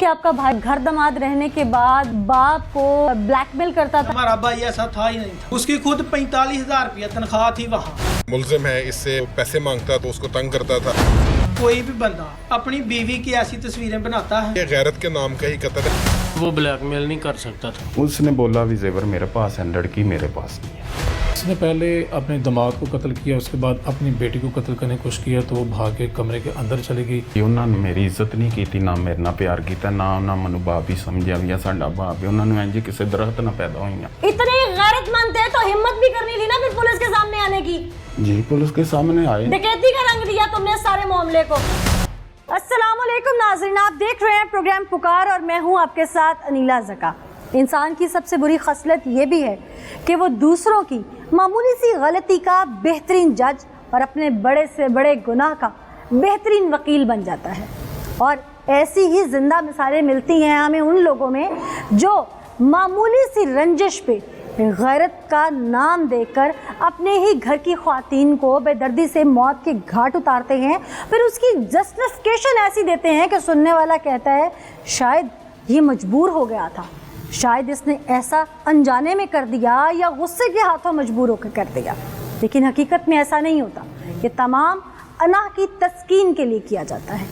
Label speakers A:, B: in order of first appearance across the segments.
A: कि आपका भाई घर दामाद रहने के बाद बाप को ब्लैकमेल करता था।
B: हमारा भाई ऐसा था ही नहीं था। उसकी खुद 45,000 रुपया तनख्वाह थी वहाँ।
C: मुल्जिम है, इससे पैसे मांगता तो उसको तंग करता था।
B: कोई भी बंदा अपनी बीवी की ऐसी तस्वीरें बनाता है।
C: ये गैरत के नाम का ही कत्ल है।
D: वो ब्लैकमेल नहीं कर सकता था।
E: उसने बोला भी जेवर मेरे पास है, लड़की मेरे पास नहीं है।
F: उसने पहले अपने दामाद को कत्ल किया, उसके बाद अपनी बेटी को कत्ल करने की कोशिश किया तो वो भाग के कमरे के अंदर चली गई।
E: उन्होंने मेरी इज्जत नहीं की थी, ना मेरे ना प्यार किया, ना मैनू बाप ही समझा भी है, साडा बाप है। उन्होंने इंज किसी दरख्त ना पैदा हुई।
A: इतने गैरतमंद थे तो हिम्मत भी करनी थी ना फिर पुलिस के सामने आने की।
E: जी पुलिस के सामने आए।
A: डकैती का रंग दिया तुमने सारे मामले को। अस्सलाम वालेकुम नाज़रीन, आप देख रहे हैं प्रोग्राम पुकार और मैं हूं आपके साथ अनीला ज़का। इंसान की सबसे बुरी खसलत ये भी है कि वो दूसरों की मामूली सी गलती का बेहतरीन जज और अपने बड़े से बड़े गुनाह का बेहतरीन वकील बन जाता है। और ऐसी ही जिंदा मिसालें मिलती हैं हमें उन लोगों में जो मामूली सी रंजिश पे गैरत का नाम देकर अपने ही घर की ख्वातीन को बेदर्दी से मौत के घाट उतारते हैं, फिर उसकी जस्टिफिकेशन ऐसी देते हैं कि सुनने वाला कहता है शायद ये मजबूर हो गया था, शायद इसने ऐसा अनजाने में कर दिया या गुस्से के हाथों मजबूर होकर कर दिया। लेकिन हकीकत में ऐसा नहीं होता। ये तमाम अनाह की तस्कीन के लिए किया जाता है।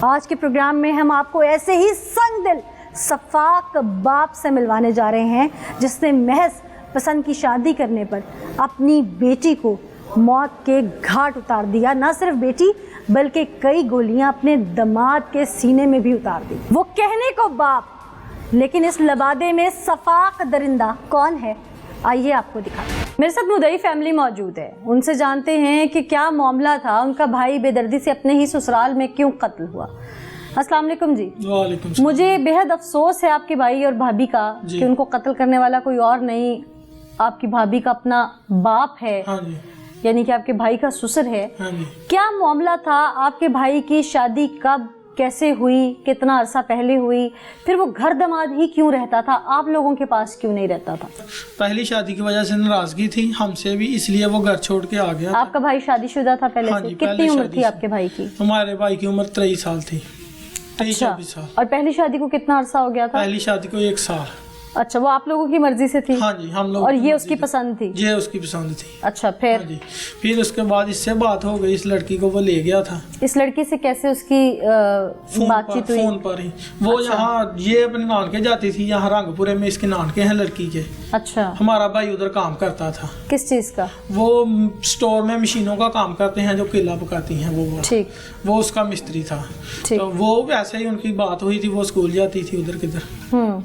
A: आज के प्रोग्राम में हम आपको ऐसे ही संगदिल सफाक बाप से मिलवाने जा रहे हैं जिसने महज पसंद की शादी करने पर अपनी बेटी को मौत के घाट उतार दिया। ना सिर्फ बेटी बल्कि कई गोलियां अपने दामाद के सीने में भी उतार दी। वो कहने को बाप, लेकिन इस लबादे में सफाक दरिंदा कौन है, आइए आपको दिखाते हैं। मेरे साथ मुदई फैमिली मौजूद है, उनसे जानते हैं कि क्या मामला था, उनका भाई बेदर्दी से अपने ही ससुराल में क्यों कत्ल हुआ। अस्सलाम वालेकुम जी।
B: वालेकुम।
A: मुझे बेहद अफसोस है आपके भाई और भाभी का कि उनको कत्ल करने वाला कोई और नहीं, आपकी भाभी का अपना बाप है।
B: हाँ जी।
A: यानी कि आपके भाई का ससुर है।
B: हाँ जी।
A: क्या मामला था, आपके भाई की शादी कब कैसे हुई, कितना अरसा पहले हुई, फिर वो घर दामाद ही क्यों रहता था, आप लोगों के पास क्यों नहीं रहता था?
B: पहली शादी की वजह से नाराजगी थी हमसे भी, इसलिए वो घर छोड़ के आ गया।
A: आपका भाई शादीशुदा था पहले
B: हाँ
A: से?
B: जी,
A: कितनी उम्र थी आपके भाई की?
B: हमारे भाई की उम्र 23 साल थी। 23-24 साल।
A: और पहली शादी को कितना अरसा हो गया था?
B: पहली शादी को 1 साल।
A: अच्छा, वो आप लोगों की मर्जी से थी?
B: हाँ जी, हम लोग।
A: और ये उसकी पसंद थी?
B: ये उसकी पसंद थी।
A: अच्छा, फिर?
B: हाँ जी। फिर उसके बाद इससे बात हो गई, इस लड़की को वो ले गया था।
A: इस लड़की से कैसे उसकी बातचीत हुई?
B: फोन पर ही। वो
A: अच्छा।
B: यहाँ ये अपने नानके जाती थी, यहाँ रंगपुरे में इसके नानके हैं लड़की के।
A: अच्छा।
B: हमारा भाई उधर काम करता था।
A: किस चीज का?
B: वो स्टोर में मशीनों का काम करते हैं जो केला पकाती हैं वो।
A: ठीक।
B: वो उसका मिस्त्री था।
A: ठीक।
B: तो वो वैसे ही उनकी बात हुई थी, वो स्कूल जाती थी उधर किधर।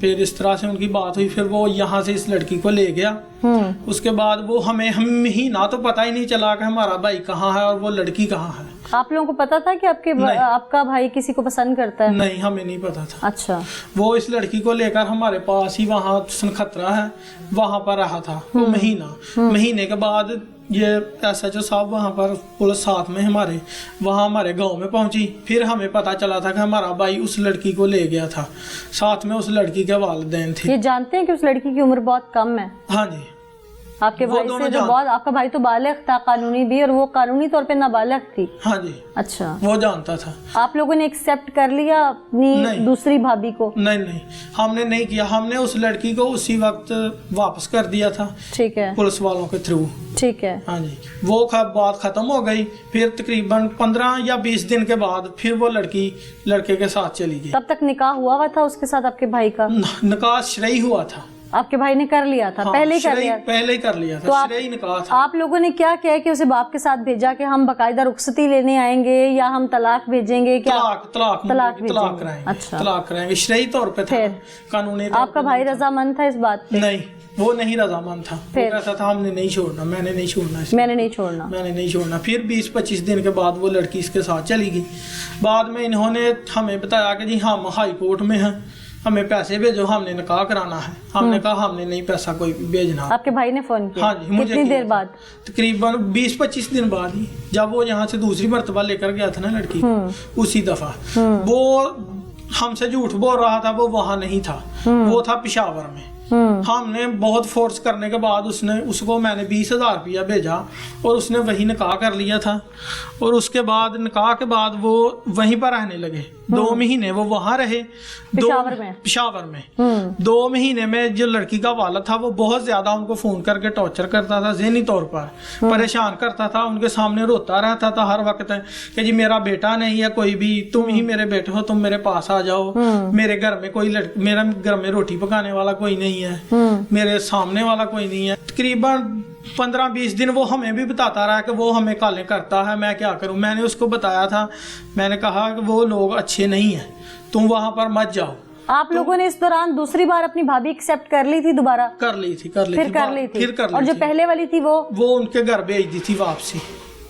B: फिर इस तरह से उनकी बात हुई, फिर वो यहाँ से इस लड़की को ले गया। उसके बाद वो हम ही ना तो पता ही नहीं चला कि हमारा भाई कहाँ है और वो लड़की कहाँ है।
A: आप लोगों को पता था कि आपका भाई किसी को पसंद करता है?
B: नहीं, हमें नहीं पता था।
A: अच्छा।
B: वो इस लड़की को लेकर हमारे पास ही वहाँ सनखतरा है वहाँ पर रहा था वो महीने के बाद ये SHO साहब वहाँ पर पुलिस साथ में हमारे वहाँ हमारे गांव में पहुँची। फिर हमें पता चला था कि हमारा भाई उस लड़की को ले गया था, साथ में उस लड़की के वालिदैन थे।
A: ये जानते हैं कि उस लड़की की उम्र बहुत कम है?
B: हाँ जी।
A: आपके भाई से जो बहुत, आपका भाई तो बालिग था कानूनी भी, और वो कानूनी तौर पे नाबालिग थी।
B: हाँ जी।
A: अच्छा।
B: वो जानता था।
A: आप लोगों ने एक्सेप्ट कर लिया अपनी दूसरी भाभी को?
B: नहीं, हमने नहीं किया। हमने उस लड़की को उसी वक्त वापस कर दिया था।
A: ठीक है।
B: पुलिस वालों के थ्रू।
A: ठीक है।
B: हाँ जी। वो बात खत्म हो गई। फिर तकरीबन 15 या 20 दिन के बाद फिर वो लड़की लड़के के साथ चली गई।
A: तब तक निकाह हुआ था उसके साथ आपके भाई का?
B: निकाह श्रेय हुआ था।
A: आपके भाई ने कर लिया था?
B: हाँ,
A: पहले ही कर लिया?
B: पहले ही कर लिया था।
A: तो
B: श्रेय निकाह था।
A: आप लोगों ने क्या किया कि उसे बाप के साथ भेजा कि हम बकायदा रुखसती लेने आएंगे या हम तलाक भेजेंगे? क्या
B: तलाक कराएंगे?
A: अच्छा।
B: तलाक कराएंगे, श्रेय तौर पे था, कानूनी।
A: आपका भाई रजामंद था इस बात पे?
B: नहीं, वो नहीं रजामंद था। वो कहता था हमने नहीं छोड़ना, मैंने नहीं छोड़ना। फिर 20-25 दिन के बाद वो लड़की इसके साथ चली गई। बाद में इन्होंने हमें बताया कि जी हम हाई कोर्ट में हैं, हमें पैसे भेजो, हमने निकाह कराना है। हमने कहा हमने नहीं पैसा कोई भेजना।
A: आपके भाई ने फोन किया?
B: हाँ जी। मुझे
A: कितनी देर बाद?
B: तकरीबन 20-25 दिन बाद ही, जब वो यहाँ से दूसरी मर्तबा लेकर गया था ना लड़की, उसी दफा वो हमसे झूठ बोल रहा था। वो वहाँ नहीं था, वो था पेशावर में। हमने बहुत फोर्स करने के बाद उसको मैंने 20,000 रुपया भेजा और उसने वही निकाह कर लिया था। और उसके बाद निकाह के बाद वो वहीं पर रहने लगे। 2 महीने वो वहां रहे पेशावर में। 2 महीने में जो लड़की का वालिद था वो बहुत ज्यादा उनको फोन करके टॉर्चर करता था, ज़हनी तौर पर परेशान करता था। उनके सामने रोता रहता था हर वक्त कि जी मेरा बेटा नहीं है कोई भी, तुम ही मेरे बेटे हो, तुम मेरे पास आ जाओ, मेरे घर में मेरा घर में रोटी पकाने वाला कोई नहीं है, मेरे सामने वाला कोई नहीं है। तकरीबन 15-20 दिन वो हमें भी बताता रहा कि वो हमें कालें करता है, मैं क्या करूं। मैंने उसको बताया था, मैंने कहा कि वो लोग अच्छे नहीं हैं, तुम वहां पर मत जाओ।
A: आप लोगों ने इस दौरान दूसरी बार अपनी भाभी एक्सेप्ट कर ली थी दोबारा?
B: कर ली थी।
A: और जो पहले वाली थी वो
B: उनके घर भेज दी थी वापसी।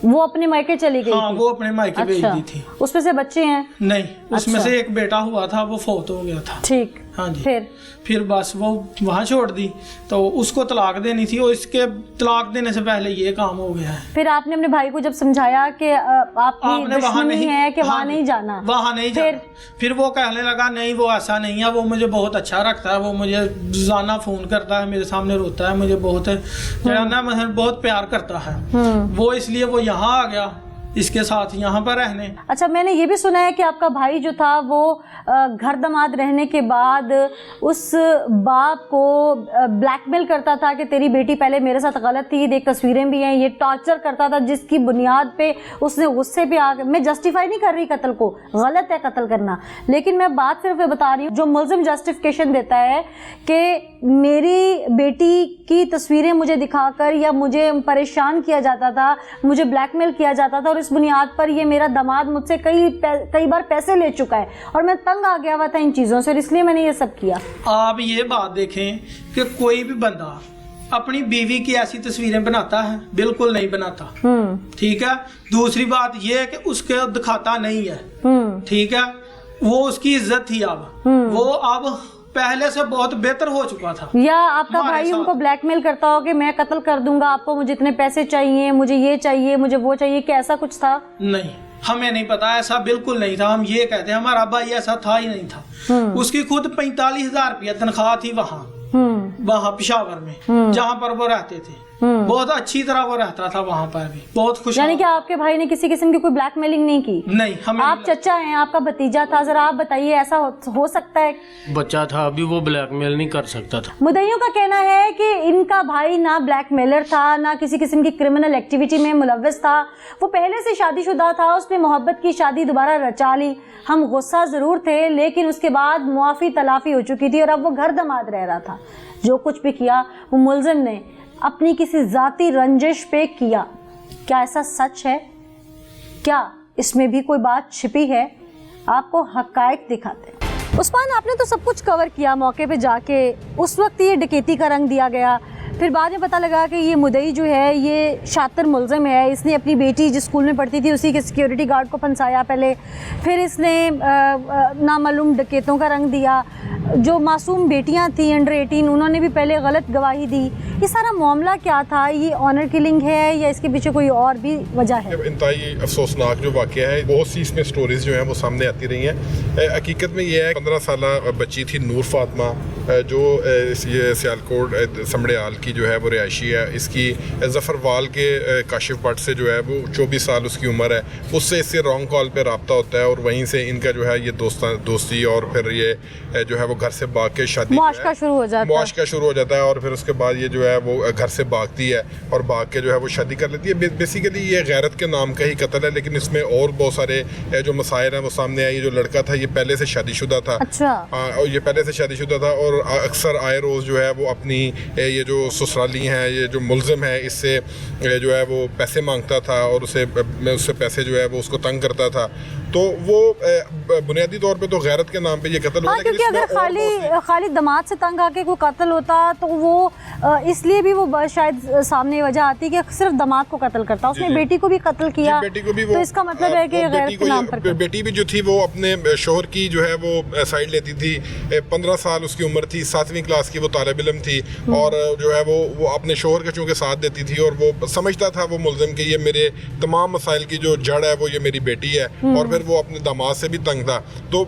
A: वो अपने मायके चली गई?
B: हाँ,
A: थी?
B: वो अपने मायके भेज दी थी।
A: उसमें से बच्चे हैं?
B: नहीं, उसमें से एक बेटा हुआ था, वो फौत हो गया था।
A: ठीक।
B: हाँ जी। फिर बस वो वहाँ छोड़ दी, तो उसको तलाक देनी थी और इसके तलाक देने से पहले ये काम हो गया है।
A: फिर आपने अपने भाई को जब समझाया कि आपकी दुश्मनी है कि वहाँ नहीं जाना,
B: वहाँ नहीं जाना, फिर वो कहने लगा नहीं वो ऐसा नहीं है, वो मुझे बहुत अच्छा रखता है, वो मुझे रोजाना फोन करता है, मेरे सामने रोता है, मुझे बहुत प्यार करता है वो, इसलिए वो यहाँ आ गया इसके साथ यहाँ पर रहने।
A: अच्छा, मैंने ये भी सुना है कि आपका भाई जो था वो घर दामाद रहने के बाद उस बाप को ब्लैकमेल करता था कि तेरी बेटी पहले मेरे साथ गलत थी, देख तस्वीरें भी हैं, ये टॉर्चर करता था, जिसकी बुनियाद पे उसने गुस्से पे आकर, मैं जस्टिफाई नहीं कर रही कत्ल को, गलत है कत्ल करना, लेकिन मैं बात सिर्फ बता रही हूँ, जो मुल्जिम जस्टिफिकेशन देता है कि मेरी बेटी की तस्वीरें मुझे दिखाकर या मुझे परेशान किया जाता था, मुझे ब्लैकमेल किया जाता था, और इस बुनियाद पर ये मेरा दामाद मुझसे कई बार पैसे ले चुका है और मैं तंग आ गया हुआ था इन चीज़ों से, और इसलिए मैंने ये सब किया। आप
B: ये बात देखें कि कोई भी बंदा अपनी बीवी की ऐसी तस्वीरें बनाता है? बिल्कुल नहीं बनाता। ठीक है। दूसरी बात ये है कि उसके दिखाता नहीं है। ठीक है। वो उसकी इज्जत थी, अब वो अब पहले से बहुत बेहतर हो चुका था।
A: या आपका भाई उनको ब्लैकमेल करता हो कि मैं कत्ल कर दूंगा आपको, मुझे इतने पैसे चाहिए, मुझे ये चाहिए, मुझे वो चाहिए, क्या ऐसा कुछ था?
B: नहीं, हमें नहीं पता, ऐसा बिल्कुल नहीं था। हम ये कहते हैं हमारा भाई ऐसा था ही नहीं था। उसकी खुद 45,000 रुपया तनख्वाह थी वहाँ पेशावर में जहाँ पर वो रहते थे। बहुत अच्छी तरह वो रहता था वहाँ पर भी, बहुत खुश।
A: यानी कि आपके भाई ने किसी किस्म की कोई ब्लैकमेलिंग नहीं की?
B: नहीं, हमें
A: आप चचा हैं, आपका भतीजा था, जरा आप बताइए ऐसा हो सकता है?
D: बच्चा था अभी, वो ब्लैकमेल नहीं कर सकता था।
A: मुद्दइयों का कहना है कि इनका भाई ना ब्लैकमेलर था, ना किसी किस्म की क्रिमिनल एक्टिविटी में मुलव्वस था, वो पहले से शादीशुदा था, उसने मोहब्बत की शादी दोबारा रचा ली। हम गुस्सा जरूर थे, लेकिन उसके बाद मुआफी तलाफी हो चुकी थी और अब वो घर दमाद रह रहा था। जो कुछ भी किया वो मुल्जिम ने अपनी किसी जाती रंजिश पे किया। क्या ऐसा सच है? क्या इसमें भी कोई बात छिपी है? आपको हकायक दिखाते हैं। उस्मान, आपने तो सब कुछ कवर किया मौके पे जाके, उस वक्त ये डकैती का रंग दिया गया, फिर बाद में पता लगा कि ये मुद्दई जो है ये शातिर मुल्जिम है, इसने अपनी बेटी जिस स्कूल में पढ़ती थी उसी के सिक्योरिटी गार्ड को फंसाया पहले, फिर इसने नामालूम डकैतों का रंग दिया, जो मासूम बेटियां थी अंडर 18 उन्होंने भी पहले गलत गवाही दी। ये सारा मामला क्या था? ये ऑनर किलिंग है या इसके पीछे कोई और भी वजह है?
C: इंतहाई अफसोसनाक जो वाक़या है, बहुत सी इसमें स्टोरीज जो हैं वो सामने आती रही हैं। हकीकत में ये है 15 साल बच्ची थी नूर फातिमा, जो ये सियालकोट समड़ियाल की जो है वो रिहायशी है। इसकी जफरवाल के काशिफ भट्ट से जो है वो 24 साल उसकी उम्र है, उससे इससे रॉन्ग कॉल पे रब्ता होता है और वहीं से इनका जो है ये दोस्ती और फिर ये जो है वो घर से भाग के शादी
A: मुआशका शुरू हो जाता है
C: और फिर उसके बाद ये जो है वो घर से भागती है और भाग के जो है वो शादी कर लेती है। बेसिकली ये गैरत के नाम का ही कत्ल है, लेकिन इसमें और बहुत सारे जो मसाइल हैं वो सामने आए। ये जो लड़का था ये पहले से शादीशुदा था।
A: अच्छा।
C: और ये पहले से शादीशुदा था और अक्सर आए रोज़ जो है वो अपनी ये जो ससुराली हैं, ये जो मुल्जिम है, इससे जो है वो पैसे मांगता था और उससे पैसे जो है वो उसको तंग करता था। तो वो बुनियादी तौर पे तो गैरत के नाम पे ये कत्ल हुआ।
A: क्योंकि अगर खाली दामाद से तंग आके कोई कत्ल होता तो वो इसलिए भी वो शायद सामने वजह आती कि सिर्फ दामाद को कत्ल करता, उसने बेटी को भी कत्ल किया,
C: बेटी को भी वो,
A: तो इसका मतलब है कि गैरत के नाम पर
C: बेटी भी जो थी वो अपने शोहर की जो है वो साइड लेती थी। 15 साल उसकी उम्र थी, 7वीं क्लास की वो तालिब इल्म थी और जो है वो अपने शोहर के चूँकि साथ देती थी और वो समझता था वो मुल्ज़िम कि ये मेरे तमाम मसाइल की जो जड़ है वो ये मेरी बेटी है। और फिर वो अपने दामाद से भी तंग था, तो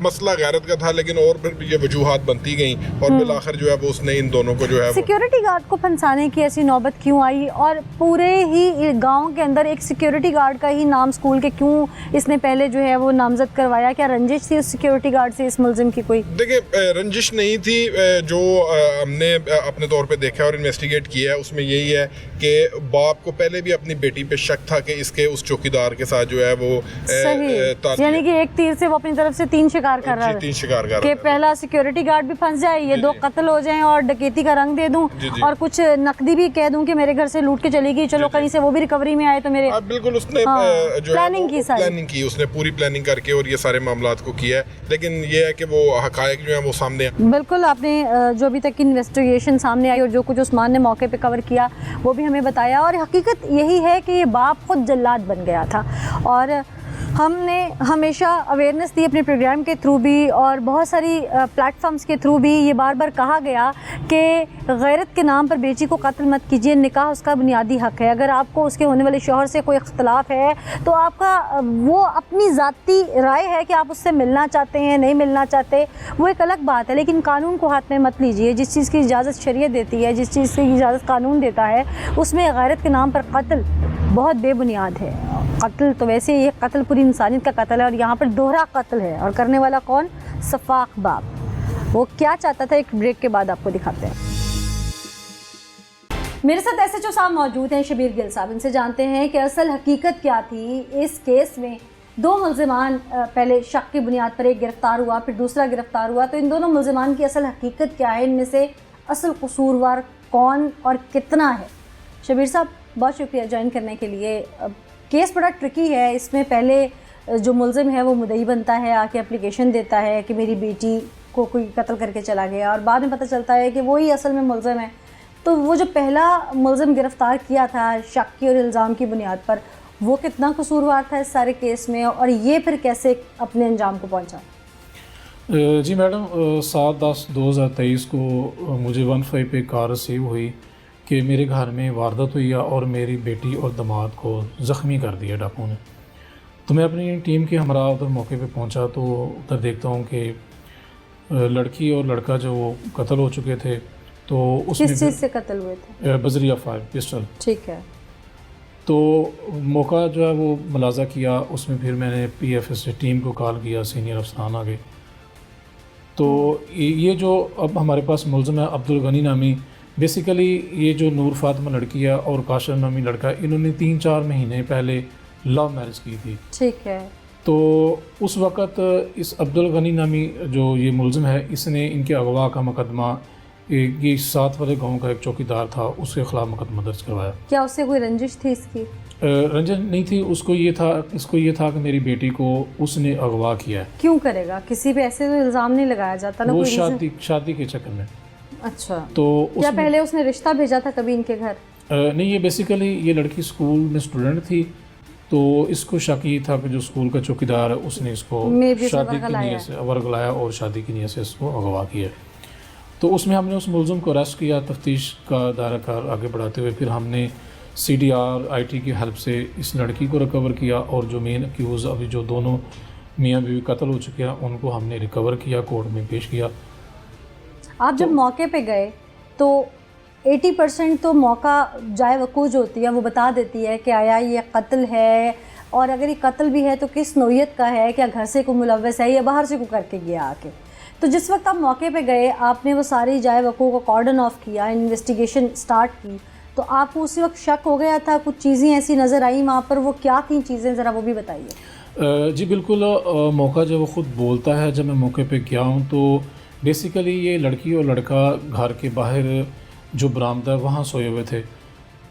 C: मसला गैरत का था, लेकिन और फिर ये वजूहात बनती गई और बिल आखिर जो है वो उसने इन दोनों को जो है
A: सिक्योरिटी गार्ड को फंसाने की ऐसी नौबत क्यों आई, और पूरे ही गांव के अंदर एक सिक्योरिटी गार्ड का ही नाम स्कूल के क्यों इसने पहले जो है वो नामजद करवाया? क्या रंजिश थी उस सिक्योरिटी गार्ड से इस मुल्जिम की कोई?
C: देखिए, रंजिश नहीं थी। जो हमने अपने तौर पे देखा और इन्वेस्टिगेट किया है उसमें यही है कि बाप को पहले भी अपनी बेटी पे शक था कि इसके उस चौकीदार के साथ जो है वो
A: यानी कि एक तीर से वो अपनी तरफ से 3 शिकार कर रहा है।
C: 3 शिकार कर रहा
A: है कि पहला सिक्योरिटी गार्ड भी फंस जाए, ये 2 कत्ल हो जाएं और डकैती का रंग दे दूं और कुछ नकदी भी कह दूं कि मेरे घर से लूट के चली गई, चलो कहीं से वो भी रिकवरी में आए तो मेरे।
C: बिल्कुल, उसने जो प्लानिंग की, उसने पूरी प्लानिंग करके और ये सारे मामलात को किया है। लेकिन ये है कि वो हकायक जो है वो सामने आए।
A: बिल्कुल, आपने जो अभी तक की इन्वेस्टिगेशन सामने आई और जो कुछ उस्मान ने मौके पे कवर किया वो भी हमें बताया, और हकीकत यही है कि ये बाप खुद जल्लाद बन गया था। और हमने हमेशा अवेयरनेस दी अपने प्रोग्राम के थ्रू भी और बहुत सारी प्लेटफॉर्म्स के थ्रू भी, ये बार बार कहा गया कि गैरत के नाम पर बेटी को कत्ल मत कीजिए, निकाह उसका बुनियादी हक़ है। अगर आपको उसके होने वाले शौहर से कोई इख्तलाफ है तो आपका वो अपनी ज़ाती राय है कि आप उससे मिलना चाहते हैं नहीं मिलना चाहते, वो एक अलग बात है, लेकिन कानून को हाथ में मत लीजिए। जिस चीज़ की इजाज़त शरीयत देती है, जिस चीज़ की इजाज़त कानून देता है, उसमें गैरत के नाम पर कत्ल बहुत बेबुनियाद है। कत्ल तो वैसे ये कत्ल पूरी इंसानियत का कत्ल है और यहाँ पर दोहरा कत्ल है, और करने वाला कौन? सफाक बाप। वो क्या चाहता था, एक ब्रेक के बाद आपको दिखाते हैं। मेरे साथ SHO साहब मौजूद हैं, शबीर गिल साहब। इनसे जानते हैं कि असल हकीकत क्या थी इस केस में। 2 मुल्ज़िमान पहले शक की बुनियाद पर एक गिरफ्तार हुआ, फिर दूसरा गिरफ्तार हुआ, तो इन दोनों मुल्ज़िमान की असल हकीकत क्या है, इनमें से असल कसूरवार कौन और कितना है? शबीर साहब, बहुत शुक्रिया ज्वाइन करने के लिए। केस बड़ा ट्रिकी है, इसमें पहले जो मुल्ज़िम है वो मुद्दई बनता है, आके एप्लीकेशन देता है कि मेरी बेटी को कोई कत्ल करके चला गया, और बाद में पता चलता है कि वही असल में मुल्ज़िम है। तो वो जो पहला मुल्ज़िम गिरफ़्तार किया था शक की और इल्ज़ाम की बुनियाद पर, वो कितना कसूरवार था इस सारे केस में, और ये फिर कैसे अपने अंजाम को पहुँचा?
F: जी मैडम, 7/10/2023 को मुझे 15 पे कार रिसीव हुई कि मेरे घर में वारदात हुई है और मेरी बेटी और दामाद को ज़ख्मी कर दिया डाकुओं ने। तो मैं अपनी टीम के हमरा उधर मौके पे पहुंचा, तो उधर देखता हूं कि लड़की और लड़का जो कत्ल हो चुके थे। तो उसमें
A: किस चीज़ से कत्ल हुए थे?
F: बजरिया 5 पिस्टल।
A: ठीक है।
F: तो मौका जो है वो मुलाजा किया, उसमें फिर मैंने PFS से टीम को कॉल किया, सीनियर अफसरान आ गए। तो ये जो अब हमारे पास मुल्ज़िम है अब्दुल गनी नामी, बेसिकली ये जो नूर फातिमा लड़की है और काशर नामी लड़का, इन्होंने 3-4 महीने पहले लव मैरिज की थी।
A: ठीक है।
F: तो उस वक़्त इस अब्दुल गनी नामी जो ये मुल्ज़िम है, इसने इनके अगवा का मुकदमा, ये 7 वाले गांव का एक चौकीदार था, उसके ख़िलाफ़ मुकदमा दर्ज करवाया।
A: क्या उससे कोई रंजिश थी इसकी?
F: रंजिश नहीं थी, इसको ये था कि मेरी बेटी को उसने अगवा किया है।
A: क्यों करेगा? किसी पे ऐसे तो इल्ज़ाम नहीं लगाया जाता ना।
F: वो शादी के चक्कर में।
A: अच्छा।
F: तो
A: क्या पहले उसने रिश्ता भेजा था कभी इनके घर?
F: नहीं, ये बेसिकली ये लड़की स्कूल में स्टूडेंट थी, तो इसको शक ये था कि जो स्कूल का चौकीदार है उसने इसको शादी की नीयत से वर्गलाया और शादी की नीयत से इसको अगवा किया। तो उसमें हमने उस मुल्ज़िम को अरेस्ट किया, तफ्तीश का दायरा कार आगे बढ़ाते हुए फिर हमने CDR IT की हेल्प से इस लड़की को रिकवर किया, और जो मेन एक्यूज़ अभी जो दोनों मियाँ बीवी कत्ल हो चुके हैं उनको हमने रिकवर किया, कोर्ट में पेश किया।
A: आप जब मौके पे गए तो 80% तो मौका जाए वकूफ़ जो होती है वो बता देती है कि आया ये कत्ल है, और अगर ये कत्ल भी है तो किस नौइयत का है, क्या घर से कोई मुलव्वस है या बाहर से कोई करके गया आके। तो जिस वक्त आप मौके पे गए, आपने वो सारी जाए वकूफ़ को कॉर्डन ऑफ किया, इन्वेस्टिगेशन स्टार्ट की, तो आपको उसी वक्त शक हो गया था? कुछ चीज़ें ऐसी नज़र आई वहाँ पर, वो क्या थी चीज़ें, ज़रा वो भी बताइए।
F: जी बिल्कुल, मौका जब वो ख़ुद बोलता है, जब मैं मौके पे गया हूँ तो बेसिकली ये लड़की और लड़का घर के बाहर जो बरामदा वहाँ सोए हुए थे।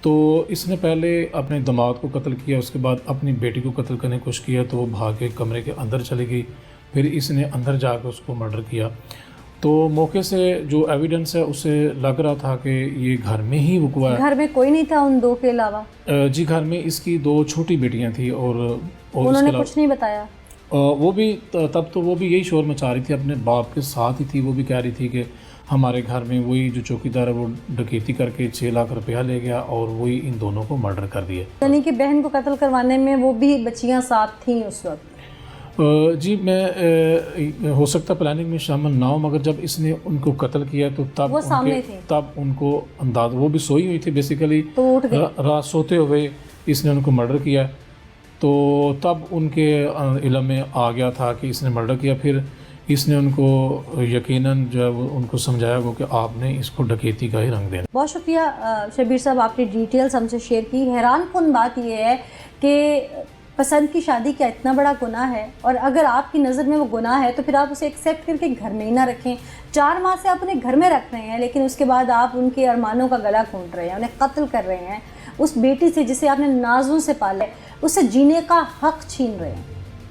F: तो इसने पहले अपने दामाद को कत्ल किया, उसके बाद अपनी बेटी को कत्ल करने की कोशिश किया, तो वो भाग के कमरे के अंदर चली गई, फिर इसने अंदर जाकर उसको मर्डर किया। तो मौके से जो एविडेंस है उससे लग रहा था कि ये घर में ही हुआ है।
A: घर में कोई नहीं था उन 2 के अलावा?
F: जी, घर में इसकी 2 छोटी बेटियां थी और
A: उन्होंने कुछ नहीं बताया?
F: वो भी तब तो वो भी यही शोर मचा रही थी, अपने बाप के साथ ही थी। वो भी कह रही थी कि हमारे घर में वही जो चौकीदार है वो डकैती करके 6 लाख रुपया ले गया और वही इन दोनों को मर्डर कर दिया।
A: यानी कि बहन को कत्ल करवाने में वो भी बच्चियां साथ थीं उस वक्त?
F: जी मैं हो सकता प्लानिंग में शामिल ना हो, मगर जब इसने उनको कत्ल किया तो तब
A: वो सामने थे।
F: तब उनको अंदाज, वो भी सोई हुई थी बेसिकली,
A: तो उठ गए।
F: रात सोते हुए इसने उनको मर्डर किया। तो तब उनके इल्म में आ गया था कि इसने मर्डर किया। फिर इसने उनको यकीनन जो है वो उनको समझाया गया कि आपने इसको डकैती का ही रंग देना।
A: बहुत शुक्रिया शबीर साहब, आपने डिटेल्स हमसे शेयर की। हैरान कुन बात यह है कि पसंद की शादी क्या इतना बड़ा गुनाह है, और अगर आपकी नज़र में वो गुनाह है तो फिर आप उसे एक्सेप्ट करके घर में ही ना रखें। 4 माह से आप उन्हें घर में रख रहे हैं, लेकिन उसके बाद आप उनके अरमानों का गला घोंट रहे हैं, उन्हें कत्ल कर रहे हैं। उस बेटी से जिसे आपने नाज़ों से पाला है, उससे जीने का हक छीन रहे हैं।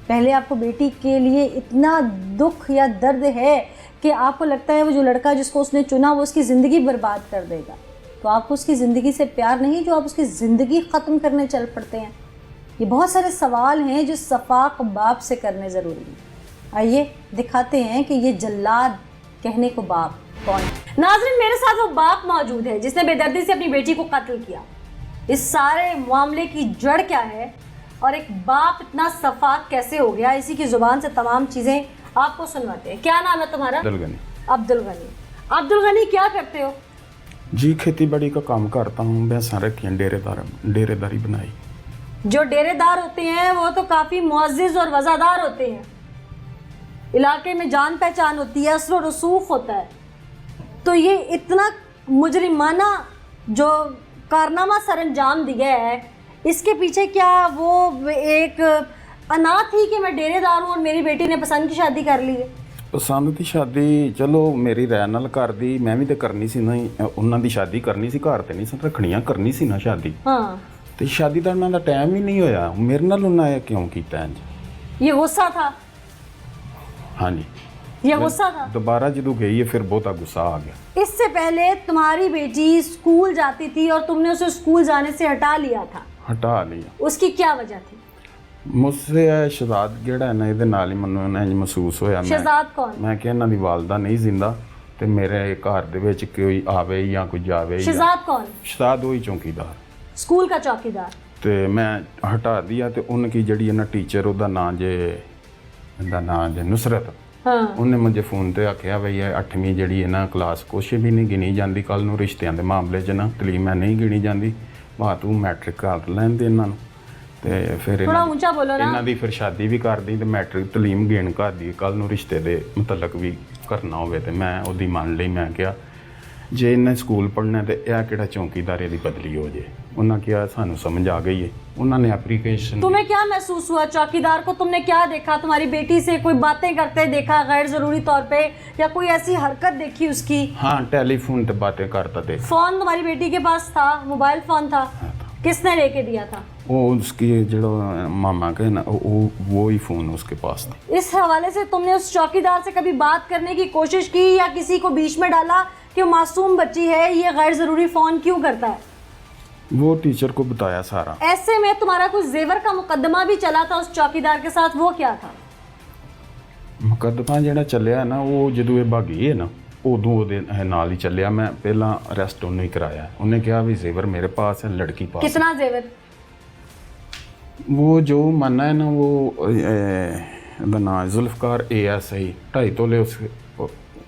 A: पहले आपको बेटी के लिए इतना दुख या दर्द है कि आपको लगता है वो जो लड़का जिसको उसने चुना वो उसकी ज़िंदगी बर्बाद कर देगा, तो आपको उसकी ज़िंदगी से प्यार नहीं जो आप उसकी ज़िंदगी ख़त्म करने चल पड़ते हैं। ये बहुत सारे सवाल हैं जो सफाक बाप से करने ज़रूरी हैं। आइए दिखाते हैं कि ये जल्लाद कहने को बाप कौन। नाज़रीन, मेरे साथ वो बाप मौजूद है जिसने बेदर्दी से अपनी बेटी को कत्ल किया। इस सारे मामले की जड़ क्या है और एक बाप इतना सफाक कैसे हो गया, इसी की ज़ुबान से तमाम चीज़ें आपको सुनवाते हैं। क्या नाम है तुम्हारा?
E: अब्दुल गनी।
A: अब्दुल गनी। अब्दुल गनी, क्या करते हो?
E: जी खेती बाड़ी का काम करता हूँ। भैंसा रखी हैं, डेरेदारी बनाई।
A: जो डेरेदार होते हैं वो तो काफ़ी मुअज़्ज़िज़ और वज़ादार होते हैं, इलाके में जान पहचान होती है, असर व रसूख होता है। तो ये इतना मुजरिमाना जो कारनामा सर अंजाम दिया है, इसके पीछे क्या वो एक अना थी कि मैं डेरेदार हूँ और मेरी बेटी ने पसंद की शादी कर ली है?
E: पसंद की शादी चलो मेरी राय नाल कर दी, मैं भी तो करनी सी ना, उन्होंने दी शादी करनी सी, घर ते नहीं सन रखनियां, करनी सी ना शादी।
A: हाँ,
E: तो शादी का उन्होंने टाइम ही नहीं होया। मेरे नाल उन्होंने क्यों किया इंज?
A: ये गुस्सा था?
E: हाँ जी,
A: ये गुस्सा था।
E: दोबारा जो गई है फिर बहुता गुस्सा आ गया।
A: इससे पहले तुम्हारी बेटी स्कूल जाती थी और तुमने उसे स्कूल जाने से हटा लिया था,
E: हटा लिया।
A: उसकी क्या वजह थी?
E: मुझसे शहजाद ਜਿਹੜਾ ਹੈ ਨਾ ਇਹਦੇ ਨਾਲ ਹੀ ਮੈਨੂੰ ਇੰਜ ਮਹਿਸੂਸ ਹੋਇਆ।
A: शहजाद कौन?
E: ਮੈਂ ਕਿ ਇਹਨਾਂ ਦੀ ਵਾਲਦਾ ਨਹੀਂ ਜ਼ਿੰਦਾ ਤੇ ਮੇਰੇ ਘਰ ਦੇ ਵਿੱਚ ਕੋਈ ਆਵੇ ਜਾਂ ਕੋਈ ਜਾਵੇ।
A: शहजाद कौन?
E: ਸ਼ਹਜ਼ਾਦ ਹੋਈ ਚੌਕੀਦਾਰ,
A: स्कूल का चौकीदार।
E: ਤੇ ਮੈਂ ਹਟਾ ਦਿਆ ਤੇ ਉਹਨ ਕੀ ਜਿਹੜੀ ਇਹਨਾਂ ਟੀਚਰ ਉਹਦਾ ਨਾਂ ਜੇ ਨੁਸਰਤ,
A: हाँ,
E: ਉਹਨੇ ਮੈਨੂੰ ਫੋਨ ਤੇ ਆਖਿਆ ਬਈ ਇਹ 8ਵੀਂ ਜਿਹੜੀ ਇਹਨਾਂ ਕਲਾਸ ਕੁਛ ਵੀ ਨਹੀਂ ਗਿਣੀ ਜਾਂਦੀ, ਕੱਲ ਨੂੰ ਰਿਸ਼ਤਿਆਂ ਦੇ ਮਾਮਲੇ 'ਚ ਨਾ ਤਲੀਮ ਨਹੀਂ ਗਿਣੀ ਜਾਂਦੀ, ਬਾ ਤੂੰ ਮੈਟ੍ਰਿਕ ਕਰ ਲੈਣ ਦੇ ਇਹਨਾਂ ਨੂੰ। ਤੇ ਫਿਰ
A: थोड़ा ऊंचा बोलो ना।
E: ਇਹਨਾਂ ਦੀ ਫਿਰ ਸ਼ਾਦੀ ਵੀ ਕਰਦੀ ਤੇ ਮੈਟ੍ਰਿਕ ਤਲੀਮ ਗੇਣ ਕਰਦੀ, ਕੱਲ ਨੂੰ ਰਿਸ਼ਤੇ ਦੇ ਮੁਤਲਕ ਵੀ ਕਰਨਾ ਹੋਵੇ ਤੇ ਮੈਂ ਉਹਦੀ ਮੰਨ ਲਈ। ਮੈਂ ਕਿਹਾ ਜੇ ਇਹਨੇ ਸਕੂਲ ਪੜ੍ਹਨਾ ਤੇ ਇਹ ਕਿਹੜਾ ਚੌਕੀਦਾਰੇ ਦੀ ਬਦਲੀ ਹੋ ਜੇ। ਉਹਨਾਂ ਕਿਹਾ ਸਾਨੂੰ ਸਮਝ ਆ ਗਈ है। उन्होंने एप्लीकेशन।
A: तुम्हें क्या महसूस हुआ? चौकीदार को तुमने क्या देखा? तुम्हारी बेटी से कोई बातें करते देखा गैर जरूरी तौर पे, या कोई ऐसी हरकत देखी उसकी?
E: हाँ, टेलीफोन पे बातें करता थे।
A: फोन तुम्हारी बेटी के पास था? मोबाइल फोन था? किसने लेके दिया था?
E: वो उसकी जो मामा के ना वो ही फोन उसके पास था।
A: इस हवाले से तुमने उस चौकीदार से कभी बात करने की कोशिश की या किसी को बीच में डाला कि वो मासूम बच्ची है, ये गैर जरूरी फोन क्यों करता है?
E: वो टीचर को बताया सारा।
A: ऐसे में तुम्हारा कुछ जेवर का मुकदमा भी चला था उस चौकीदार के साथ, वो क्या था?
E: मुकदमा ਜਿਹੜਾ ਚੱਲਿਆ ਨਾ ਉਹ ਜਦੋਂ ਇਹ ਭਾਗੀ ਹੈ ਨਾ ਉਦੋਂ ਉਹਦੇ ਨਾਲ ਹੀ ਚੱਲਿਆ। ਮੈਂ ਪਹਿਲਾਂ ਅਰੈਸਟ ਉਹਨੂੰ ਹੀ ਕਰਾਇਆ। ਉਹਨੇ ਕਿਹਾ ਵੀ ਜ਼ੇਵਰ ਮੇਰੇ ਪਾਸ है, लड़की पास।
A: कितना जेवर?
E: वो जो माना है ना वो ਉਹਦਾ ਨਾਂ ਜ਼ੁਲਫਕਾਰ ASI 2.5 ਤੋਲੇ ਉਸ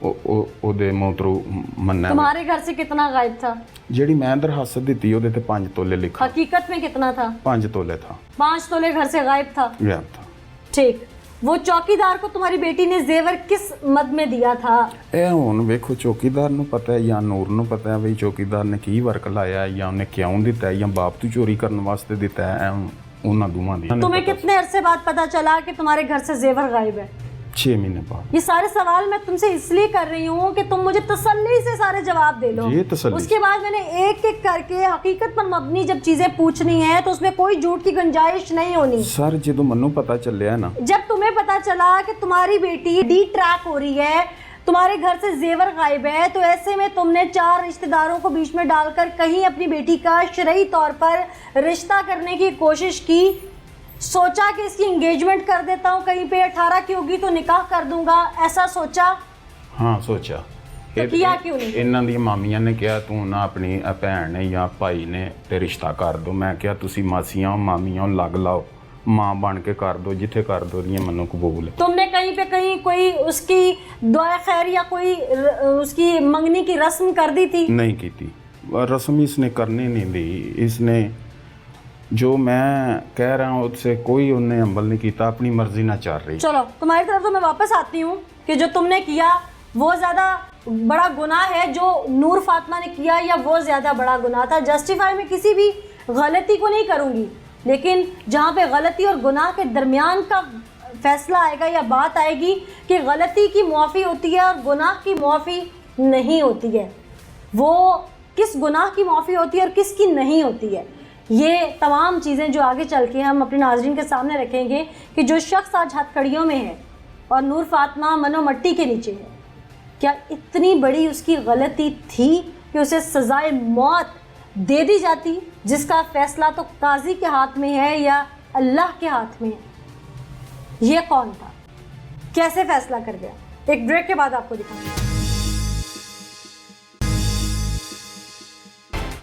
E: ਉਹਦੇ ਮੋਤਰੂ ਮੰਨਾ।
A: तुम्हारे घर से कितना गायब था?
E: ਜਿਹੜੀ ਮੈਂ ਦਰਖਾਸਤ ਦਿੱਤੀ ਉਹਦੇ ਤੇ 5 ਤੋਲੇ ਲਿਖਾ।
A: हकीकत में कितना था?
E: 5 ਤੋਲੇ था।
A: 5 तोले घर से गायब था।
E: गायब था।
A: ठीक, वो चौकीदार को तुम्हारी बेटी ने जेवर किस मद में दिया था?
E: ਇਹ ਹੁਣ ਵੇਖੋ ਚੌਕੀਦਾਰ ਨੂੰ ਪਤਾ ਹੈ ਜਾਂ ਨੂਰ ਨੂੰ ਪਤਾ ਹੈ ਵੀ ਚੌਕੀਦਾਰ ਨੇ ਕੀ ਵਰਕ ਲਾਇਆ ਜਾਂ ਉਹਨੇ ਕਿਉਂ ਦਿੱਤਾ ਹੈ ਜਾਂ ਬਾਪ ਤੋਂ ਚੋਰੀ ਕਰਨ ਵਾਸਤੇ ਦਿੱਤਾ ਹੈ। ਉਹਨਾਂ ਦੋਵਾਂ ਦੀ।
A: तुम्हें कितने अरसे बाद पता चला कि तुम्हारे घर से जेवर गायब है?
E: 6 महीने बाद।
A: ये सारे सवाल मैं तुमसे इसलिए कर रही हूँ कि तुम मुझे तसल्ली से सारे जवाब दे लो।
E: ये तसल्ली।
A: उसके बाद मैंने एक एक करके हकीकत पर मबनी जब चीजें पूछनी है तो उसमें कोई झूठ की गुंजाइश नहीं होनी।
E: सर ਜਦੋਂ ਮੈਨੂੰ ਪਤਾ ਚੱਲਿਆ ਨਾ,
A: जब तुम्हें पता चला कि तुम्हारी बेटी डी ट्रैक हो रही है, तुम्हारे घर से जेवर गायब है, तो ऐसे में तुमने 4 रिश्तेदारों को बीच में डालकर कहीं अपनी बेटी का शरई तौर पर रिश्ता करने की कोशिश की। सोचा कि इसकी एंगेजमेंट कर देता हूँ कहीं पे, 18 की होगी तो निकाह कर दूंगा, ऐसा सोचा?
E: हाँ सोचा।
A: तो किया क्यों नहीं?
E: ਇਹਨਾਂ ਦੀਆਂ ਮਾਮੀਆਂ ਨੇ ਕਿਹਾ ਤੂੰ ਨਾ ਆਪਣੀ ਭੈਣ ਨੇ ਜਾਂ ਭਾਈ ਨੇ ਤੇ ਰਿਸ਼ਤਾ ਕਰ ਦੋ। ਮੈਂ ਕਿਹਾ ਤੁਸੀਂ ਮਾਸੀਆਂ ਮਾਮੀਆਂ ਲੱਗ ਲਾਓ, ਮਾਂ ਬਣ ਕੇ ਕਰ ਦੋ, ਜਿੱਥੇ ਕਰ ਦੋ ਦੀਆਂ ਮੈਨੂੰ ਕਬੂਲ ਹੈ।
A: तुमने कहीं पे कहीं कोई उसकी दुआ खैर या कोई उसकी मंगनी की रस्म कर दी थी?
E: नहीं की थी रस्म, इसने करने नहीं दी। इसने जो मैं कह रहा हूँ उससे कोई उन्हें अमल नहीं किया, अपनी मर्जी ना चल रही।
A: चलो तुम्हारी तरफ तो मैं वापस आती हूँ कि जो तुमने किया वो ज़्यादा बड़ा गुनाह है जो नूर फातिमा ने किया, या वो ज़्यादा बड़ा गुनाह था? जस्टिफाई में किसी भी गलती को नहीं करूँगी, लेकिन जहाँ पे गलती और गुनाह के दरमियान का फैसला आएगा या बात आएगी कि गलती की मुआफ़ी होती है और गुनाह की मुआफ़ी नहीं होती है, वो किस गुनाह की मुआफ़ी होती है और किसकी नहीं होती है, ये तमाम चीज़ें जो आगे चल के हम अपने नाज़रीन के सामने रखेंगे कि जो शख्स आज हथकड़ियों में है और नूर फातिमा मनो मट्टी के नीचे है, क्या इतनी बड़ी उसकी गलती थी कि उसे सज़ाए मौत दे दी जाती, जिसका फ़ैसला तो काजी के हाथ में है या अल्लाह के हाथ में है? ये कौन था, कैसे फ़ैसला कर गया? एक ब्रेक के बाद आपको दिखाऊंगी।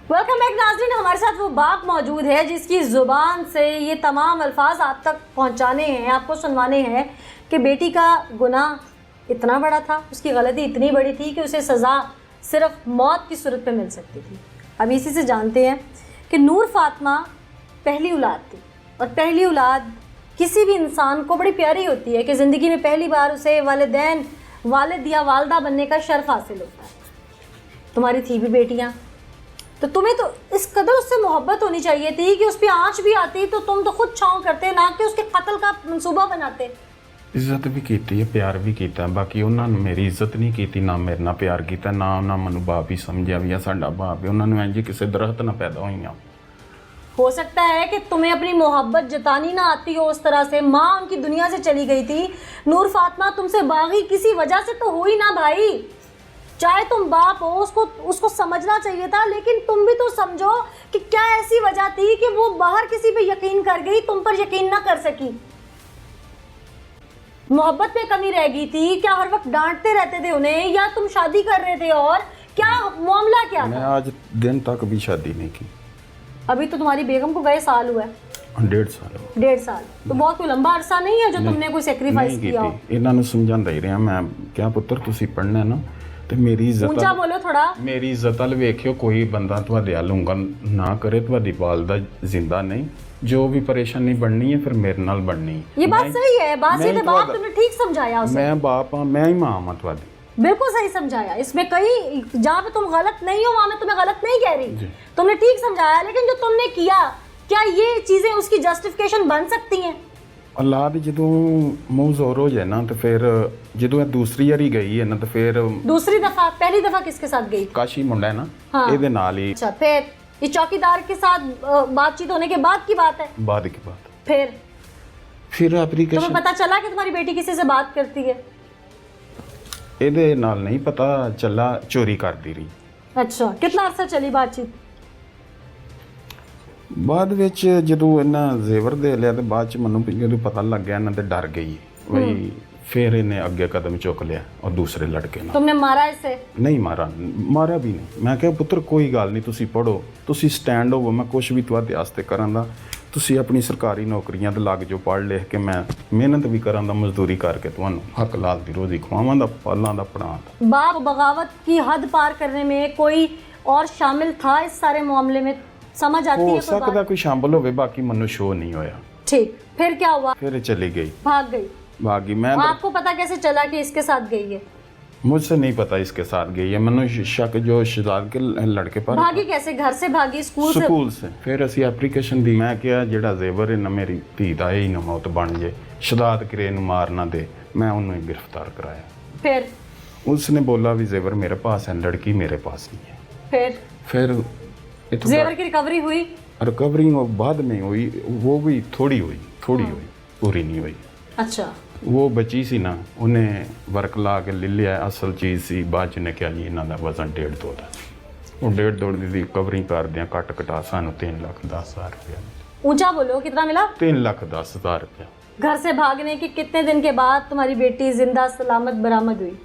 A: वेलकम बैक नाज़रीन, हमारे साथ वो बाप मौजूद है जिसकी ज़ुबान से ये तमाम अल्फाज आप तक पहुंचाने हैं, आपको सुनवाने हैं कि बेटी का गुनाह इतना बड़ा था, उसकी गलती इतनी बड़ी थी कि उसे सज़ा सिर्फ मौत की सूरत पे मिल सकती थी। अब इसी से जानते हैं कि नूर फातिमा पहली औलाद थी, और पहली औलाद किसी भी इंसान को बड़ी प्यारी होती है कि ज़िंदगी में पहली बार उसे वालिद या वालदा बनने का शर्फ हासिल होता है। तुम्हारी थी भी बेटियाँ, तो तुम्हें तो इस कदर उससे मोहब्बत होनी चाहिए थी कि उस पर आँच भी आती तो तुम तो खुद छाँव करते, ना कि उसके कत्ल का मंसूबा बनाते।
E: ਇੱਜ਼ਤ ਵੀ ਕੀਤੀ ਹੈ, ਪਿਆਰ ਵੀ ਕੀਤਾ, ਬਾਕੀ ਉਹਨਾਂ ਨੇ ਮੇਰੀ ਇੱਜ਼ਤ ਨਹੀਂ ਕੀਤੀ, ਨਾ ਮੇਰੇ ਨਾਲ ਪਿਆਰ ਕੀਤਾ, ਨਾ ਉਹਨਾਂ ਮੈਨੂੰ ਬਾਪ ਹੀ ਸਮਝਿਆ ਵੀ ਆ ਸਾਡਾ ਬਾਪ ਹੈ। ਉਹਨਾਂ ਨੂੰ ਇੰਜ ਕਿਸੇ ਦਰਖਤ ਨਾਲ ਪੈਦਾ ਹੋਈਆਂ।
A: हो सकता है कि तुम्हें अपनी मोहब्बत जतानी ना आती हो उस तरह से, माँ उनकी दुनिया से चली गई थी, नूर फातिमा तुमसे बागी किसी वजह से तो हुई ना भाई, चाहे तुम बाप हो उसको समझना चाहिए था, लेकिन तुम भी तो समझो कि क्या ऐसी वजह थी कि वो बाहर किसी पे यकीन कर गई, तुम पर यकीन ना कर सकी? मोहब्बत में कमी रह गई थी क्या? हर वक्त डांटते रहते थे उन्हें, या तुम शादी कर रहे थे? और क्या मामला क्या था?
E: मैं आज दिन तक भी शादी नहीं की।
A: अभी तो तुम्हारी बेगम को गए साल हुआ है,
E: 1.5 साल।
A: 1.5 साल तो बहुत कोई लंबा अरसा नहीं है जो तुमने कोई सैक्रिफाइस किया हो।
E: ਇਹਨਾਂ ਨੂੰ ਸਮਝਾਉਂਦਾ ਹੀ ਰਿਹਾ ਮੈਂ, ਕਿਹਾ ਪੁੱਤਰ ਤੁਸੀਂ ਪੜ੍ਹਨਾ ਨਾ ਤੇ ਮੇਰੀ ਇੱਜ਼ਤ
A: ऊंचा बोलो थोड़ा।
E: ਮੇਰੀ ਇੱਜ਼ਤ ਵੱਲ ਵੇਖਿਓ, ਕੋਈ ਬੰਦਾ ਤੁਹਾਡੇ ਵੱਲ ਉਂਗਲ ਨਾ ਕਰੇ, ਤੁਹਾਡੀ ਵਾਲਦਾ ਜ਼ਿੰਦਾ नहीं, जो भी परेशानी बननी है फिर मेरे नाल बननी है।
A: ये बात सही है, बात
E: मैं
A: सीधे बात तुमने ठीक समझाया उसे।
E: मैं बाप हाँ, मैं ही माँ हाँ तुम्हारी।
A: बिल्कुल सही समझाया, इसमें कहीं जहाँ पे तुम गलत नहीं हो वहाँ मैं तुम्हें गलत नहीं कह रही, तुमने ठीक समझाया, लेकिन जो तुमने किया क्या ये चीजें उसकी जस्टिफिकेशन बन सकती हैं?
E: औलाद ਜਦੋਂ ਮੂੰਹ ਜ਼ੋਰ ਹੋ ਜਾਏ ਨਾ ਤੇ ਫਿਰ ਜਦੋਂ ਇਹ ਦੂਸਰੀ ਵਾਰੀ ਗਈ ਹੈ ਨਾ ਤੇ ਫਿਰ
A: दूसरी दफा, पहली दफा किसके साथ गई?
E: ਕਾਸ਼ੀ ਮੁੰਡਾ ਹੈ ਨਾ,
A: हाँ।
E: ਇਹਦੇ ਨਾਲ ਹੀ।
A: अच्छा, फिर ये चौकीदार के साथ बातचीत होने के बाद की बात है?
E: ਬਾਅਦ ਕੀ ਬਾਤ,
A: फिर
E: ਫਿਰ
A: तुम्हें
E: ਐਪਲੀਕੇਸ਼ਨ
A: पता चला कि तुम्हारी बेटी किसी से बात करती है?
E: ਇਹਦੇ ਨਾਲ ਨਹੀਂ ਪਤਾ ਚੱਲਾ, ਚੋਰੀ ਕਰਦੀ ਰਹੀ।
A: अच्छा, कितना अरसा चली बातचीत?
E: ਬਾਅਦ ਵਿੱਚ ਜਦੋਂ ਇਹਨਾਂ ਜ਼ੇਵਰ ਦੇ ਲਿਆ ਤੇ ਬਾਅਦ ਚ ਮੈਨੂੰ ਜਦੋਂ ਪਤਾ ਲੱਗ ਗਿਆ ਇਹਨਾਂ ਤੇ ਡਰ ਗਈ ਬਈ, फिर इन्हें अगे कदम चुक लिया और दूसरे लड़के ना।
A: तुमने मारा इसे?
E: नहीं मारा भी नहीं। मैं क्या पुत्र कोई गल नहीं, तुसी पढ़ो, तुसी स्टैंड होवो, मैं कुछ भी तुहाडे वास्ते करां दा, तुसी अपनी सरकारी नौकरियां ते लग जो, पढ़ लिख के मैं मेहनत भी करां दा, मजदूरी करके तुहानू हक लाल दी रोजी खवावां दा, पालां दा, पढ़ां दा।
A: बाप बगावत की हद पार करने में कोई और शामिल था इस सारे मामले में? समझ आती है?
E: हो सकदा कोई शामिल होवे, बाकी मनु शो नहीं होया।
A: ठीक, फिर क्या हुआ?
E: फिर चली गई,
A: भाग गई।
E: भागी। मैं
A: आपको पता कैसे चला कि इसके साथ गई है?
E: मुझसे नहीं पता इसके साथ गई है, मनु शक जो शहजाद के लड़के पर।
A: भागी कैसे? घर से भागी? स्कूल से?
E: फिर असी एप्लीकेशन दी, मैं क्या जेड़ा जेवर है ना मेरी धी दा ही ना मौत बन जे, शहजाद किरे नूं मार ना दे, मैं उन्हें गिरफ्तार कराया।
A: फिर
E: उसने बोला भी जेवर मेरे पास है, लड़की मेरे पास नहीं है। फिर
A: जेवर की रिकवरी हुई?
E: रिकवरी बाद में हुई, वो भी थोड़ी हुई, पूरी नहीं हुई।
A: अच्छा,
E: वो बची सी ना, उन्हें वर्क ला के ले लिया, असल चीज़ सी, बाद च ने क्या जी इन्हों का वजन 1.5 तोला, वो 1.5 तोले की रिकवरी कर दिया, कट कटा सानू 3,10,000 रुपया।
A: ऊंचा बोलो, कितना मिला?
E: 3,10,000 रुपया।
A: घर से भागने के कितने दिन के बाद तुम्हारी बेटी जिंदा सलामत बरामद हुई?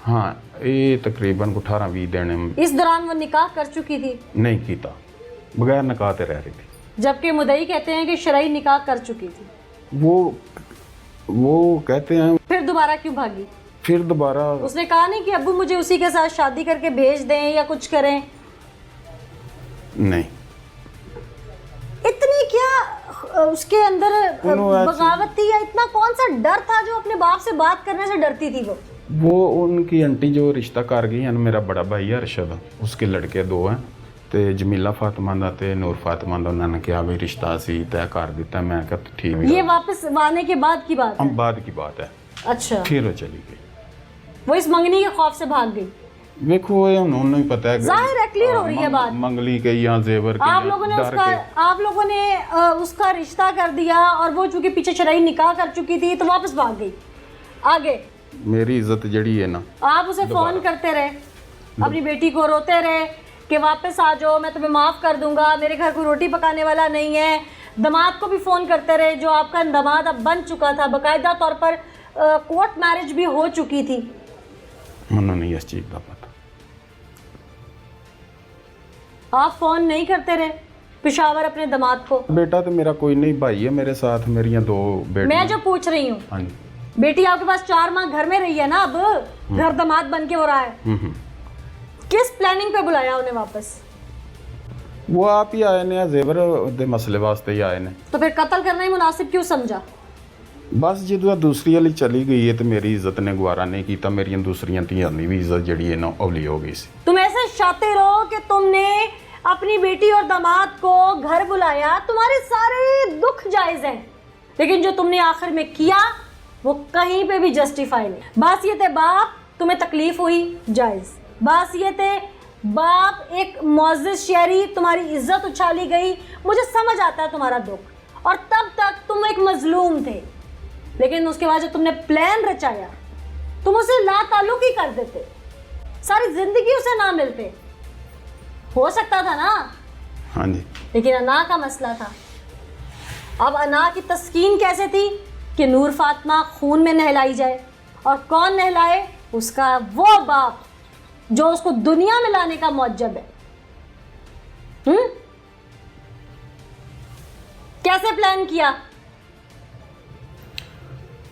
E: हाँ, ये तकरीबन 18-20 दिन
A: इस दौरान वो निकाह कर चुकी थी?
E: नहीं कीता, बगैर निकाह ते रह रही थी।
A: जबकि मुदई कहते हैं कि शरई निकाह कर चुकी थी।
E: वो कहते हैं।
A: फिर दोबारा क्यों भागी?
E: फिर दोबारा
A: उसने कहा नहीं कि अब्बू मुझे उसी के साथ शादी करके भेज दें या कुछ करें?
E: नहीं।
A: इतनी क्या उसके अंदर बगावत थी, या इतना कौन सा डर था जो अपने बाप से बात करने से डरती थी?
E: वो उनकी आंटी जो रिश्ता कर गई है, मेरा बड़ा भाई है अरशद, उसके लड़के 2 हैं, ਤੇ ਜਮੀਲਾ फातिमा ਦਾ ਤੇ ਨੂਰ फातिमा ਦਾ ਉਹਨਾਂ ਨੇ ਕਿਹਾ ਵੀ ਰਿਸ਼ਤਾ ਸੀ ਤੈਅ ਕਰ ਦਿੱਤਾ। मैं कहा ठीक है।
A: ये वापस आने के बाद की बात है?
E: बाद की बात है।
A: अच्छा।
E: फिर वो चली गई।
A: वो इस मंगनी के खौफ से भाग गई?
E: देखो ये उन्होंने ही पता है,
A: जाहिर है क्लियर हो रही है बात।
E: मंगली के या जेवर के,
A: आप लोगों ने उसका रिश्ता कर दिया और वो चूंकि पीछे शरई निकाह कर चुकी थी तो वापस भाग गई। आगे
E: मेरी इज्जत जड़ी है ना,
A: आप उसे फोन करते रहे, अपनी बेटी को रोते रहे कि वापस आ जाओ, मैं तुम्हें माफ़ कर दूंगा, मेरे घर कोई रोटी पकाने वाला नहीं है। दामाद को भी फ़ोन करते रहे, जो आपका दामाद अब बन चुका था, बाकायदा तौर पर कोर्ट मैरिज भी हो चुकी थी।
E: मनो नहीं इस चीज़ का पता।
A: आप फ़ोन नहीं करते रहे पेशावर अपने दामाद को?
E: बेटा तो मेरा कोई नहीं, भाई है मेरे साथ, मेरी 2 बेटी।
A: मैं जो पूछ रही हूँ,
E: हाँ जी,
A: बेटी आपके पास 4 माह घर में रही है ना, अब घर दामाद बन के हो रहा है। किस प्लानिंग पे बुलाया उन्हें वापस?
E: वो आप ही आए ने जेवर दे मसले वास्ते ही आए ने।
A: तो फिर कत्ल करना ही मुनासिब क्यों समझा?
E: बस जो दूसरी वाली चली गई है तो मेरी इज्जत ने गुवारा नहीं किया, मेरी दूसरियां धियां दी भी इज्जत जड़ी है ना औली हो गई सी।
A: तुम ऐसे शातिर हो कि तुमने अपनी बेटी और दामाद को घर बुलाया, तुम्हारे सारे दुख जायज हैं, लेकिन जो तुमने आखिर में किया वो कहीं पे भी जस्टिफाई नहीं। बासियत बाप, तुम्हें तकलीफ हुई, जायज। बासियत बाप, एक मुअज़्ज़िज़ शहरी, तुम्हारी इज्जत उछाली गई, मुझे समझ आता है तुम्हारा दुख, और तब तक तुम एक मजलूम थे। लेकिन उसके बाद जब तुमने प्लान रचाया, तुम उसे ला ताल्लुक ही कर देते, सारी जिंदगी उसे ना मिलते। हो सकता था ना?
E: हाँ जी।
A: लेकिन अना का मसला था। अब अना की तस्कीन कैसे थी कि नूर फातिमा खून में नहलाई जाए, और कौन नहलाए? उसका वो बाप जो उसको दुनिया में लाने का मौजब है। कैसे प्लान किया?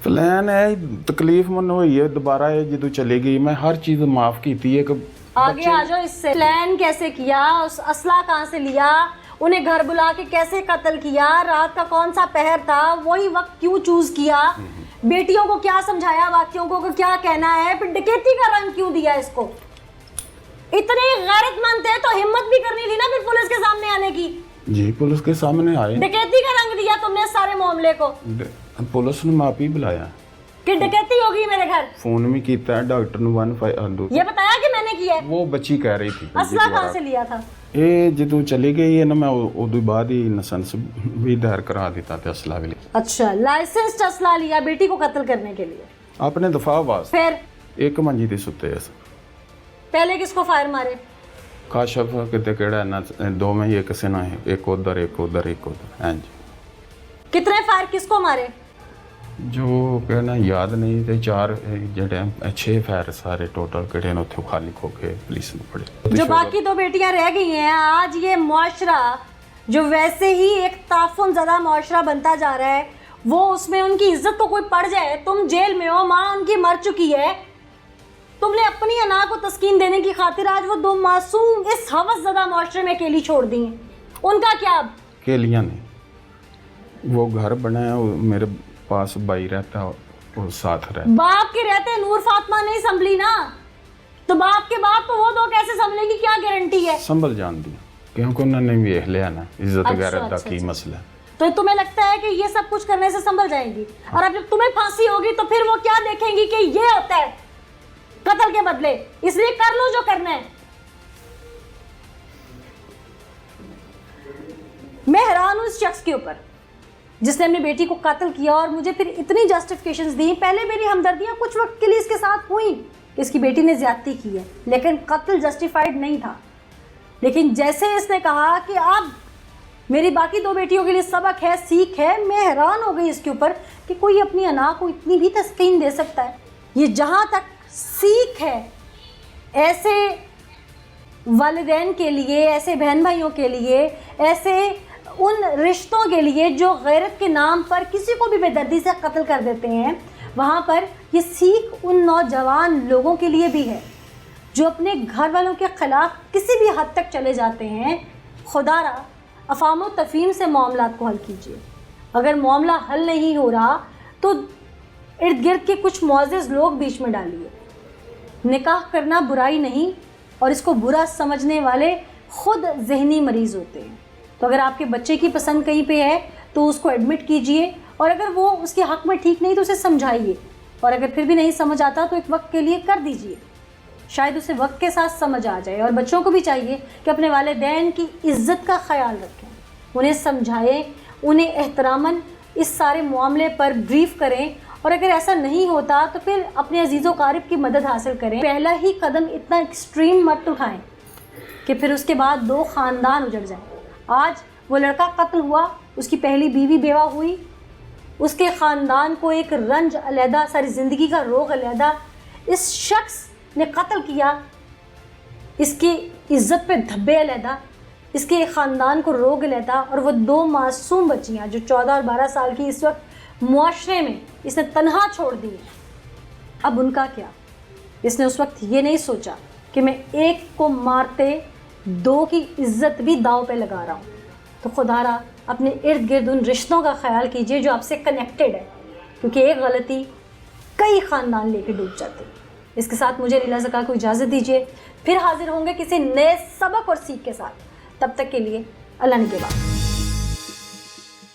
E: प्लान है, तकलीफ मन हुई है, दोबारा ये जो चली गई, मैं हर चीज माफ की थी।
A: आगे आ जाओ इससे। प्लान कैसे किया? उस असला कहाँ से लिया? उन्हें घर बुला के कैसे कत्ल किया? रात का कौन सा पहर था? वही वक्त क्यों चूज किया? बेटियों को क्या समझाया? बाकियों को क्या कहना है? फिर डकैती का रंग क्यों दिया इसको? इतने गैरतमंद थे तो हिम्मत भी करनी थी ना फिर पुलिस के सामने आने की।
E: जी, पुलिस के सामने आए।
A: डकैती का रंग दिया तुमने सारे मामले को।
E: पुलिस ने माफी बुलाया
A: कि डकैती होगी मेरे घर।
E: फोन भी किया है डॉक्टर ने 152।
A: ये बताया कि मैंने किया है?
E: वो बच्ची कह रही थी।
A: असला कहाँ से लिया था?
E: ये जो चली गई है ना, मैं उदू बाद ही लाइसेंस भी दायर करा देता था असला भी।
A: अच्छा, लाइसेंस असला लिया बेटी को कत्ल करने के लिए?
E: अपने दफा वास्ते।
A: फिर
E: एक मंजी थी सुते
A: पहले किसको फायर मारे?
E: काशफ किते केड़ा ना, 2 में एक से ना है, एक उधर एक उधर एक उधर। हाँ जी।
A: कितने फायर किसको मारे?
E: जो कहना याद नहीं थे, 4 जेडे 6 फायर सारे टोटल केड़े ने उथे खाली खोके पुलिस ने पड़े।
A: जो बाकी 2 बेटियां रह गई हैं, आज ये मुआशरा जो वैसे ही एक ताफुन ज़दा मुआशरा बनता जा रहा है, वो उसमें उनकी इज्जत को कोई पड़ जाए। तुम जेल में हो, माँ उनकी मर चुकी है, तुमने अपनी अना को तस्कीन देने की खातिर आज वो 2 मासूम इस हवस ज़दा मुआशरे में अकेली छोड़ दी हैं। उनका क्या? अब
E: अकेलियाँ नहीं, वो घर बनाया, मेरे पास भाई रहता और साथ रहता।
A: बाप के रहते नूर फातिमा नहीं संभली ना, तो बाप के बाप तो वो 2 कैसे संभलेंगी? क्या गारंटी है?
E: संभल जान दी, क्योंकि उन्होंने वेख लिया ना इज्जत गैरत का की मसला।
A: तो तुम्हें लगता है कि ये सब कुछ करने से संभल जाएंगी? और अब जब तुम्हें फांसी होगी तो फिर वो क्या देखेंगी कि ये होता है कत्ल के बदले, इसलिए कर लो जो करना है। मैं हैरान हूं इस शख्स के ऊपर जिसने अपनी बेटी को कत्ल किया और मुझे फिर इतनी जस्टिफिकेशंस दी। पहले मेरी हमदर्दियां कुछ वक्त के लिए इसके साथ हुई, इसकी बेटी ने ज्यादती की है, लेकिन कत्ल जस्टिफाइड नहीं था। लेकिन जैसे इसने कहा कि अब मेरी बाकी 2 बेटियों के लिए सबक है, सीख है। मैं हैरान हो गई इसके ऊपर कि कोई अपनी अना को इतनी भी तस्कीन दे सकता है। ये जहाँ तक सीख है ऐसे वालिदैन के लिए, ऐसे बहन भाइयों के लिए, ऐसे उन रिश्तों के लिए जो गैरत के नाम पर किसी को भी बेदर्दी से कत्ल कर देते हैं, वहाँ पर ये सीख उन नौजवान लोगों के लिए भी है जो अपने घर वालों के ख़िलाफ़ किसी भी हद तक चले जाते हैं। खुदारा अफ़ाम व तफ़हीम से मामलात को हल कीजिए। अगर मामला हल नहीं हो रहा तो इर्द गिर्द के कुछ मुअज़्ज़िज़ लोग बीच में डालिए। निकाह करना बुराई नहीं, और इसको बुरा समझने वाले ख़ुद ज़हनी मरीज़ होते हैं। तो अगर आपके बच्चे की पसंद कहीं पे है तो उसको एडमिट कीजिए, और अगर वो उसके हक़ में ठीक नहीं तो उसे समझाइए, और अगर फिर भी नहीं समझ आता तो एक वक्त के लिए कर दीजिए, शायद उसे वक्त के साथ समझ आ जाए। और बच्चों को भी चाहिए कि अपने वालिदैन की इज़्ज़त का ख्याल रखें, उन्हें समझाएं, उन्हें एहतरामन इस सारे मामले पर ब्रीफ करें, और अगर ऐसा नहीं होता तो फिर अपने अजीज़ व क़ारिब की मदद हासिल करें। पहला ही कदम इतना एक्सट्रीम मत उठाएं कि फिर उसके बाद 2 ख़ानदान उजड़ जाएं। आज वो लड़का कत्ल हुआ, उसकी पहली बीवी बेवा हुई, उसके ख़ानदान को एक रंज अलहदा, सारी ज़िंदगी का रोग अलहदा। इस शख्स ने कत्ल किया, इसकी इज़्ज़त पे धब्बे अलहदा, इसके ख़ानदान को रोग अलहदा, और वो 2 मासूम बच्चियाँ जो 14 और 12 साल की इस वक्त मुआशरे में इसने तन्हा छोड़ दी। अब उनका क्या? इसने उस वक्त ये नहीं सोचा कि मैं एक को मारते 2 की इज़्ज़त भी दाव पे लगा रहा हूँ। तो खुदारा अपने इर्द गिर्द उन रिश्तों का ख्याल कीजिए जो आपसे कनेक्टेड है, क्योंकि एक गलती कई ख़ानदान लेके डूब जाते हैं। इसके साथ मुझे अनीला ज़का को इजाज़त दीजिए, फिर हाजिर होंगे किसी नए सबक और सीख के साथ। तब तक के लिए अल्लाह निगहबान।